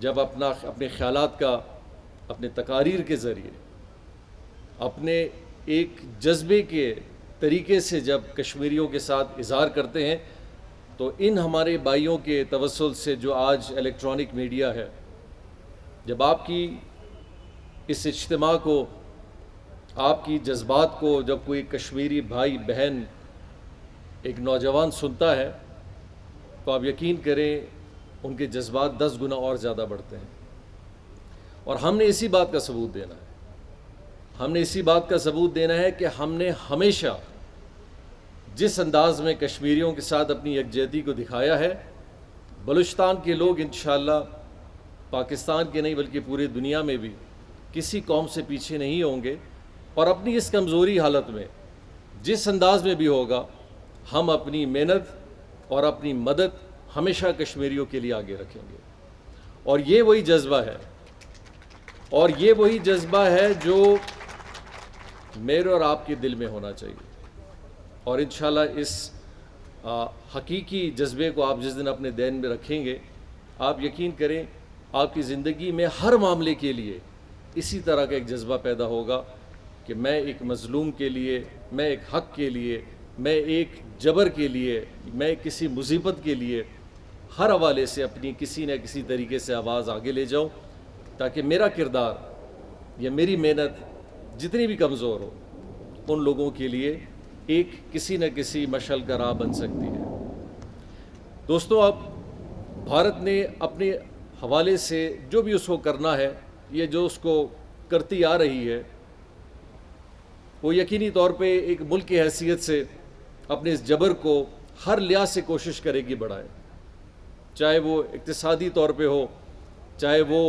جب اپنے خیالات کا اپنے تقاریر کے ذریعے اپنے ایک جذبے کے طریقے سے جب کشمیریوں کے ساتھ اظہار کرتے ہیں تو ان ہمارے بھائیوں کے توسل سے جو آج الیکٹرانک میڈیا ہے، جب آپ کی اس اجتماع کو، آپ کی جذبات کو جب کوئی کشمیری بھائی بہن ایک نوجوان سنتا ہے تو آپ یقین کریں ان کے جذبات 10 گنا اور زیادہ بڑھتے ہیں۔ اور ہم نے اسی بات کا ثبوت دینا ہے، ہم نے اسی بات کا ثبوت دینا ہے کہ ہم نے ہمیشہ جس انداز میں کشمیریوں کے ساتھ اپنی یکجہتی کو دکھایا ہے، بلوچستان کے لوگ انشاءاللہ پاکستان کے نہیں بلکہ پوری دنیا میں بھی کسی قوم سے پیچھے نہیں ہوں گے، اور اپنی اس کمزوری حالت میں جس انداز میں بھی ہوگا ہم اپنی محنت اور اپنی مدد ہمیشہ کشمیریوں کے لیے آگے رکھیں گے۔ اور یہ وہی جذبہ ہے، اور یہ وہی جذبہ ہے جو میرے اور آپ کے دل میں ہونا چاہیے۔ اور انشاءاللہ اس حقیقی جذبے کو آپ جس دن اپنے ذہن میں رکھیں گے، آپ یقین کریں آپ کی زندگی میں ہر معاملے کے لیے اسی طرح کا ایک جذبہ پیدا ہوگا کہ میں ایک مظلوم کے لیے، میں ایک حق کے لیے، میں ایک جبر کے لیے، میں کسی مصیبت کے لیے ہر حوالے سے اپنی کسی نہ کسی طریقے سے آواز آگے لے جاؤں، تاکہ میرا کردار یا میری محنت جتنی بھی کمزور ہو ان لوگوں کے لیے ایک کسی نہ کسی مشعل کا راہ بن سکتی ہے۔ دوستو، اب بھارت نے اپنے حوالے سے جو بھی اس کو کرنا ہے، یہ جو اس کو کرتی آ رہی ہے، وہ یقینی طور پہ ایک ملک کی حیثیت سے اپنے اس جبر کو ہر لحاظ سے کوشش کرے گی بڑھائے، چاہے وہ اقتصادی طور پہ ہو، چاہے وہ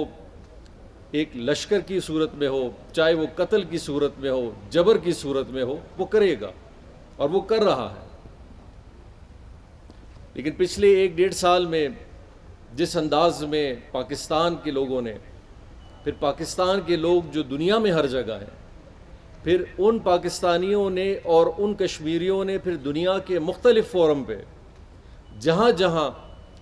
ایک لشکر کی صورت میں ہو، چاہے وہ قتل کی صورت میں ہو، جبر کی صورت میں ہو، وہ کرے گا اور وہ کر رہا ہے۔ لیکن پچھلے 1-1.5 سال میں جس انداز میں پاکستان کے لوگوں نے، پھر پاکستان کے لوگ جو دنیا میں ہر جگہ ہیں، پھر ان پاکستانیوں نے اور ان کشمیریوں نے پھر دنیا کے مختلف فورم پہ جہاں جہاں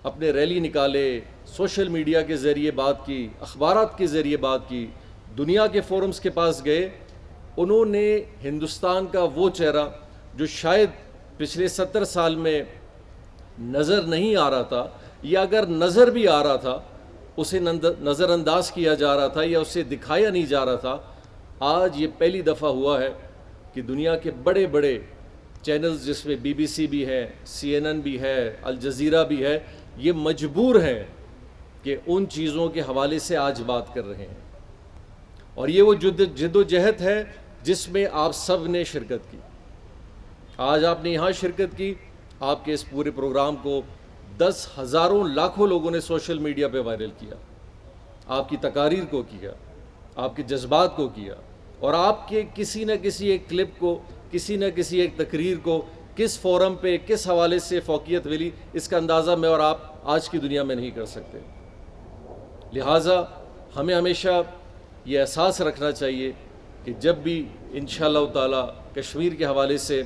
اپنے ریلی نکالے، سوشل میڈیا کے ذریعے بات کی، اخبارات کے ذریعے بات کی، دنیا کے فورمز کے پاس گئے، انہوں نے ہندوستان کا وہ چہرہ جو شاید پچھلے 70 سال میں نظر نہیں آ رہا تھا، یا اگر نظر بھی آ رہا تھا اسے نظر انداز کیا جا رہا تھا یا اسے دکھایا نہیں جا رہا تھا، آج یہ پہلی دفعہ ہوا ہے کہ دنیا کے بڑے بڑے چینلز جس میں BBC بھی ہے، CNN بھی ہے، الجزیرہ بھی ہے، یہ مجبور ہیں کہ ان چیزوں کے حوالے سے آج بات کر رہے ہیں۔ اور یہ وہ جد و جہد ہے جس میں آپ سب نے شرکت کی۔ آج آپ نے یہاں شرکت کی، آپ کے اس پورے پروگرام کو 10 ہزاروں لاکھوں لوگوں نے سوشل میڈیا پہ وائرل کیا، آپ کی تقاریر کو کیا، آپ کے جذبات کو کیا، اور آپ کے کسی نہ کسی ایک کلپ کو، کسی نہ کسی ایک تقریر کو کس فورم پہ کس حوالے سے فوقیت ملی، اس کا اندازہ میں اور آپ آج کی دنیا میں نہیں کر سکتے۔ لہٰذا ہمیں ہمیشہ یہ احساس رکھنا چاہیے کہ جب بھی انشاءاللہ تعالی کشمیر کے حوالے سے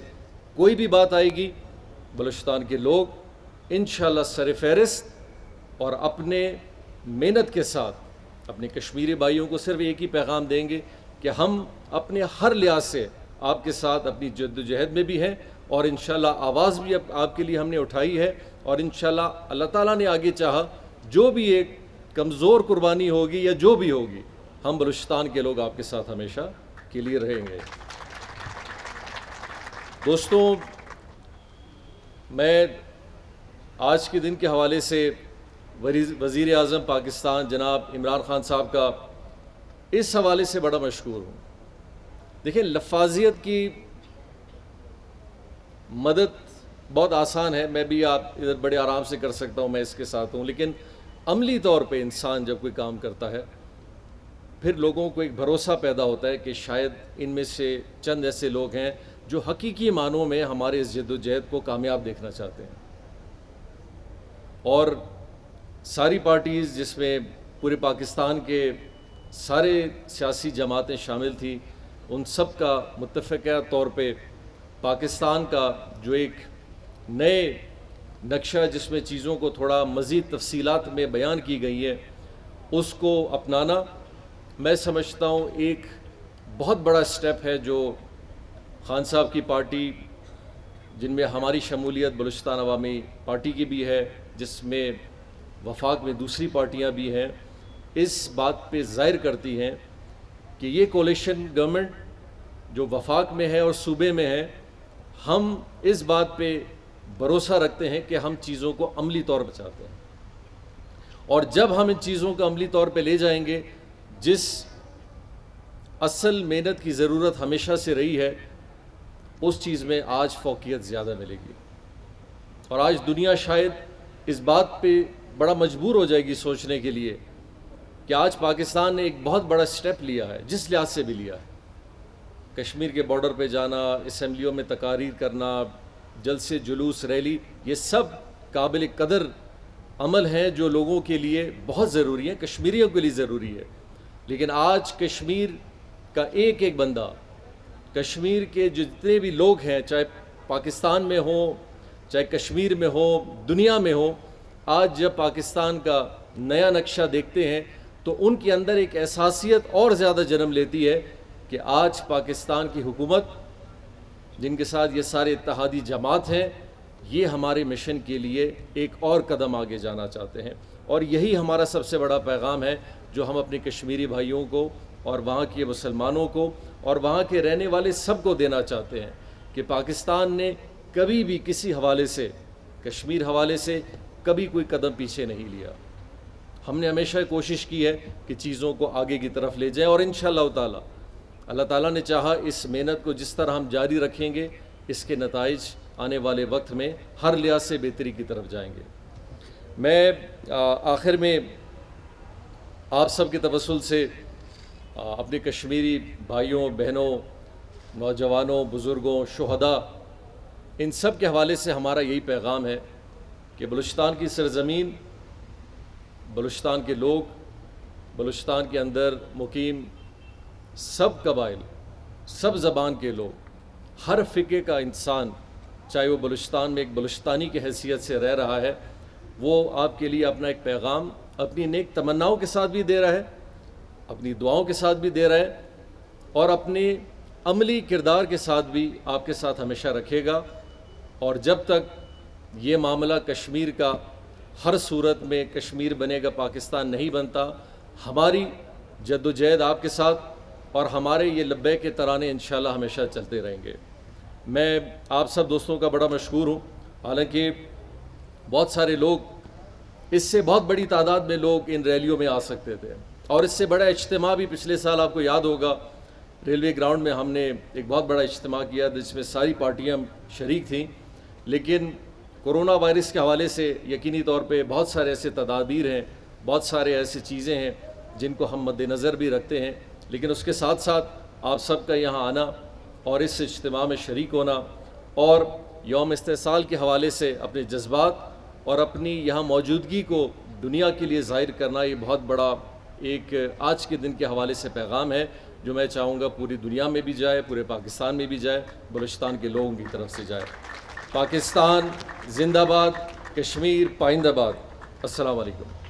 کوئی بھی بات آئے گی، بلوچستان کے لوگ انشاءاللہ سر فہرست اور اپنے محنت کے ساتھ اپنے کشمیری بھائیوں کو صرف ایک ہی پیغام دیں گے کہ ہم اپنے ہر لحاظ سے آپ کے ساتھ اپنی جد و جہد میں بھی ہیں، اور انشاءاللہ آواز بھی آپ کے لیے ہم نے اٹھائی ہے، اور انشاءاللہ اللہ تعالیٰ نے آگے چاہا جو بھی ایک کمزور قربانی ہوگی یا جو بھی ہوگی، ہم بلوچستان کے لوگ آپ کے ساتھ ہمیشہ کے لیے رہیں گے۔ دوستوں، میں آج کے دن کے حوالے سے وزیر اعظم پاکستان جناب عمران خان صاحب کا اس حوالے سے بڑا مشکور ہوں۔ دیکھیں، لفاظیت کی مدد بہت آسان ہے، میں بھی آپ ادھر بڑے آرام سے کر سکتا ہوں، میں اس کے ساتھ ہوں، لیکن عملی طور پہ انسان جب کوئی کام کرتا ہے پھر لوگوں کو ایک بھروسہ پیدا ہوتا ہے کہ شاید ان میں سے چند ایسے لوگ ہیں جو حقیقی معنوں میں ہمارے اس جد و جہد کو کامیاب دیکھنا چاہتے ہیں۔ اور ساری پارٹیز جس میں پورے پاکستان کے سارے سیاسی جماعتیں شامل تھیں، ان سب کا متفقہ طور پہ پاکستان کا جو ایک نئے نقشہ جس میں چیزوں کو تھوڑا مزید تفصیلات میں بیان کی گئی ہے، اس کو اپنانا میں سمجھتا ہوں ایک بہت بڑا سٹیپ ہے جو خان صاحب کی پارٹی، جن میں ہماری شمولیت بلوچستان عوامی پارٹی کی بھی ہے، جس میں وفاق میں دوسری پارٹیاں بھی ہیں، اس بات پہ ظاہر کرتی ہیں کہ یہ کولیشن گورنمنٹ جو وفاق میں ہے اور صوبے میں ہے، ہم اس بات پہ بھروسہ رکھتے ہیں کہ ہم چیزوں کو عملی طور پر چاہتے ہیں، اور جب ہم ان چیزوں کو عملی طور پہ لے جائیں گے، جس اصل محنت کی ضرورت ہمیشہ سے رہی ہے، اس چیز میں آج فوقیت زیادہ ملے گی، اور آج دنیا شاید اس بات پہ بڑا مجبور ہو جائے گی سوچنے کے لیے کہ آج پاکستان نے ایک بہت بڑا سٹیپ لیا ہے، جس لحاظ سے بھی لیا ہے۔ کشمیر کے بارڈر پہ جانا، اسمبلیوں میں تقاریر کرنا، جلسے، جلوس، ریلی، یہ سب قابل قدر عمل ہیں جو لوگوں کے لیے بہت ضروری ہیں، کشمیریوں کے لیے ضروری ہے، لیکن آج کشمیر کا ایک ایک بندہ، کشمیر کے جتنے بھی لوگ ہیں، چاہے پاکستان میں ہوں، چاہے کشمیر میں ہوں، دنیا میں ہوں، آج جب پاکستان کا نیا نقشہ دیکھتے ہیں تو ان کے اندر ایک احساسیت اور زیادہ جنم لیتی ہے کہ آج پاکستان کی حکومت، جن کے ساتھ یہ سارے اتحادی جماعت ہیں، یہ ہمارے مشن کے لیے ایک اور قدم آگے جانا چاہتے ہیں، اور یہی ہمارا سب سے بڑا پیغام ہے جو ہم اپنے کشمیری بھائیوں کو اور وہاں کے مسلمانوں کو اور وہاں کے رہنے والے سب کو دینا چاہتے ہیں کہ پاکستان نے کبھی بھی کسی حوالے سے، کشمیر حوالے سے کبھی کوئی قدم پیچھے نہیں لیا۔ ہم نے ہمیشہ کوشش کی ہے کہ چیزوں کو آگے کی طرف لے جائیں، اور انشاءاللہ تعالی اللہ تعالیٰ نے چاہا اس محنت کو جس طرح ہم جاری رکھیں گے، اس کے نتائج آنے والے وقت میں ہر لحاظ سے بہتری کی طرف جائیں گے۔ میں آخر میں آپ سب کے توسل سے اپنے کشمیری بھائیوں، بہنوں، نوجوانوں، بزرگوں، شہداء، ان سب کے حوالے سے ہمارا یہی پیغام ہے کہ بلوچستان کی سرزمین، بلوچستان کے لوگ، بلوچستان کے اندر مقیم سب قبائل، سب زبان کے لوگ، ہر فقے کا انسان، چاہے وہ بلوچستان میں ایک بلوچستانی کی حیثیت سے رہ رہا ہے، وہ آپ کے لیے اپنا ایک پیغام اپنی نیک تمناؤں کے ساتھ بھی دے رہا ہے، اپنی دعاؤں کے ساتھ بھی دے رہا ہے، اور اپنے عملی کردار کے ساتھ بھی آپ کے ساتھ ہمیشہ رکھے گا، اور جب تک یہ معاملہ کشمیر کا ہر صورت میں کشمیر بنے گا، پاکستان نہیں بنتا، ہماری جد و جہد آپ کے ساتھ اور ہمارے یہ لبیک کے ترانے انشاءاللہ ہمیشہ چلتے رہیں گے۔ میں آپ سب دوستوں کا بڑا مشکور ہوں، حالانکہ بہت سارے لوگ، اس سے بہت بڑی تعداد میں لوگ ان ریلیوں میں آ سکتے تھے، اور اس سے بڑا اجتماع بھی پچھلے سال آپ کو یاد ہوگا ریلوے گراؤنڈ میں ہم نے ایک بہت بڑا اجتماع کیا جس میں ساری پارٹیاں شریک تھیں، لیکن کرونا وائرس کے حوالے سے یقینی طور پہ بہت سارے ایسے تدابیر ہیں، بہت سارے ایسی چیزیں ہیں جن کو ہم مد نظر بھی رکھتے ہیں، لیکن اس کے ساتھ ساتھ آپ سب کا یہاں آنا اور اس اجتماع میں شریک ہونا اور یوم استحصال کے حوالے سے اپنے جذبات اور اپنی یہاں موجودگی کو دنیا کے لیے ظاہر کرنا، یہ بہت بڑا ایک آج کے دن کے حوالے سے پیغام ہے جو میں چاہوں گا پوری دنیا میں بھی جائے، پورے پاکستان میں بھی جائے، بلوچستان کے لوگوں کی طرف سے جائے۔ پاکستان زندہ باد، کشمیر پائندہ باد۔ السلام علیکم۔